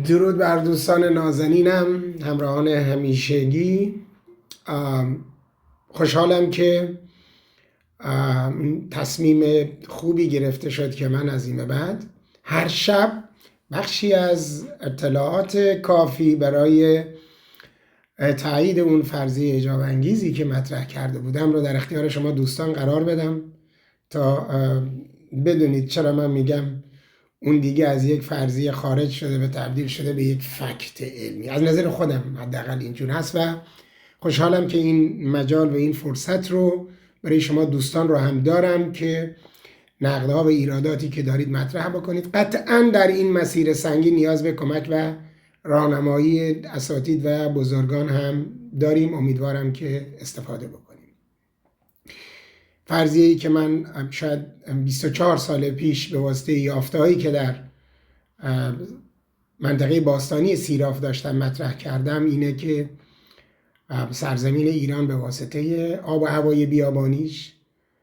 درود بر دوستان نازنینم، همراهان همیشگی. خوشحالم که تصمیم خوبی گرفته شد که من از این به بعد هر شب بخشی از اطلاعات کافی برای تایید اون فرضیه اعجاب انگیزی که مطرح کرده بودم رو در اختیار شما دوستان قرار بدم تا بدونید چرا من میگم اون دیگه از یک فرضیه خارج شده و تبدیل شده به یک فکت علمی. از نظر خودم حداقل اینجور هست و خوشحالم که این مجال و این فرصت رو برای شما دوستان رو هم دارم که نقدها و ایراداتی که دارید مطرح بکنید. قطعا در این مسیر سنگین نیاز به کمک و راهنمایی اساتید و بزرگان هم داریم. امیدوارم که استفاده بکنیم. فرضیه‌ای که من شاید 24 سال پیش به واسطه یافته‌هایی که در منطقه باستانی سیراف داشتم مطرح کردم اینه که سرزمین ایران به واسطه آب و هوای بیابانیش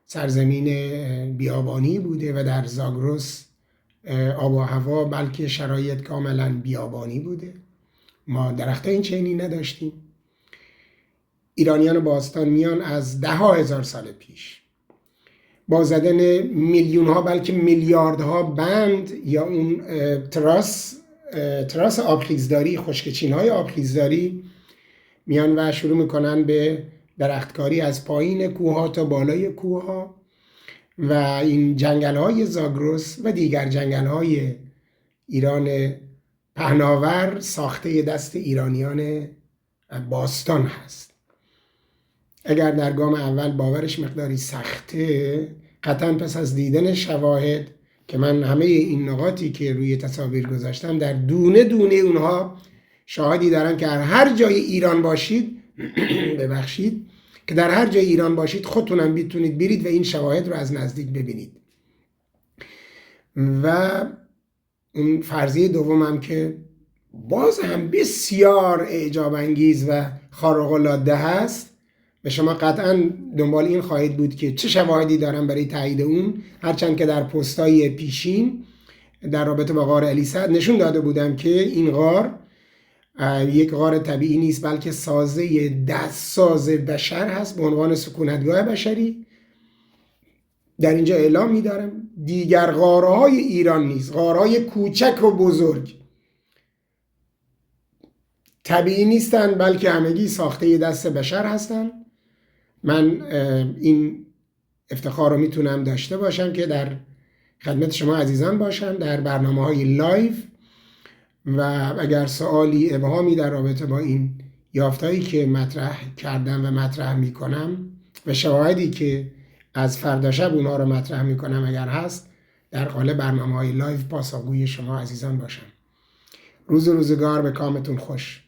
سرزمین بیابانی بوده و در زاگرس آب و هوا بلکه شرایط کاملا بیابانی بوده. ما درختای این چنینی نداشتیم. ایرانیان باستان میان از 10,000 سال پیش با زدن میلیون ها بلکه میلیاردها بند یا اون تراس آبخیزداری، خشکچین های آبخیزداری میان و شروع میکنن به درختکاری از پایین کوه ها تا بالای کوه ها و این جنگل های زاگرس و دیگر جنگل های ایران پهناور ساخته دست ایرانیان باستان هست. اگر در گام اول باورش مقداری سخته، قطعا پس از دیدن شواهد که من همه این نقاطی که روی تصاویر گذاشتم در دونه دونه اونها شاهدی دارم که هر جای ایران باشید ببخشید که در هر جای ایران باشید خودتونم میتونید برید و این شواهد رو از نزدیک ببینید. و اون فرضیه دومم که باز هم بسیار اعجاب انگیز و خارق العاده هست، به شما قطعا دنبال این خواهید بود که چه شواهدی دارم برای تایید اون، هرچند که در پستای پیشین در رابطه با غار الیسعد نشون داده بودم که این غار یک غار طبیعی نیست بلکه سازه دستساز بشر هست به عنوان سکونتگاه بشری. در اینجا اعلام می‌دارم دیگر غارهای ایران نیست، غارهای کوچک و بزرگ طبیعی نیستن بلکه همگی ساخته دست بشر هستن. من این افتخار رو میتونم داشته باشم که در خدمت شما عزیزان باشم در برنامه‌های لایو و اگر سوالی ابهامی در رابطه با این یافتهایی که مطرح کردم و مطرح میکنم و شواهدی که از فردا شب اونها رو مطرح میکنم اگر هست در قالب برنامه‌های لایو پاسخگوی شما عزیزان باشم. روز و روزگار به کامتون خوش.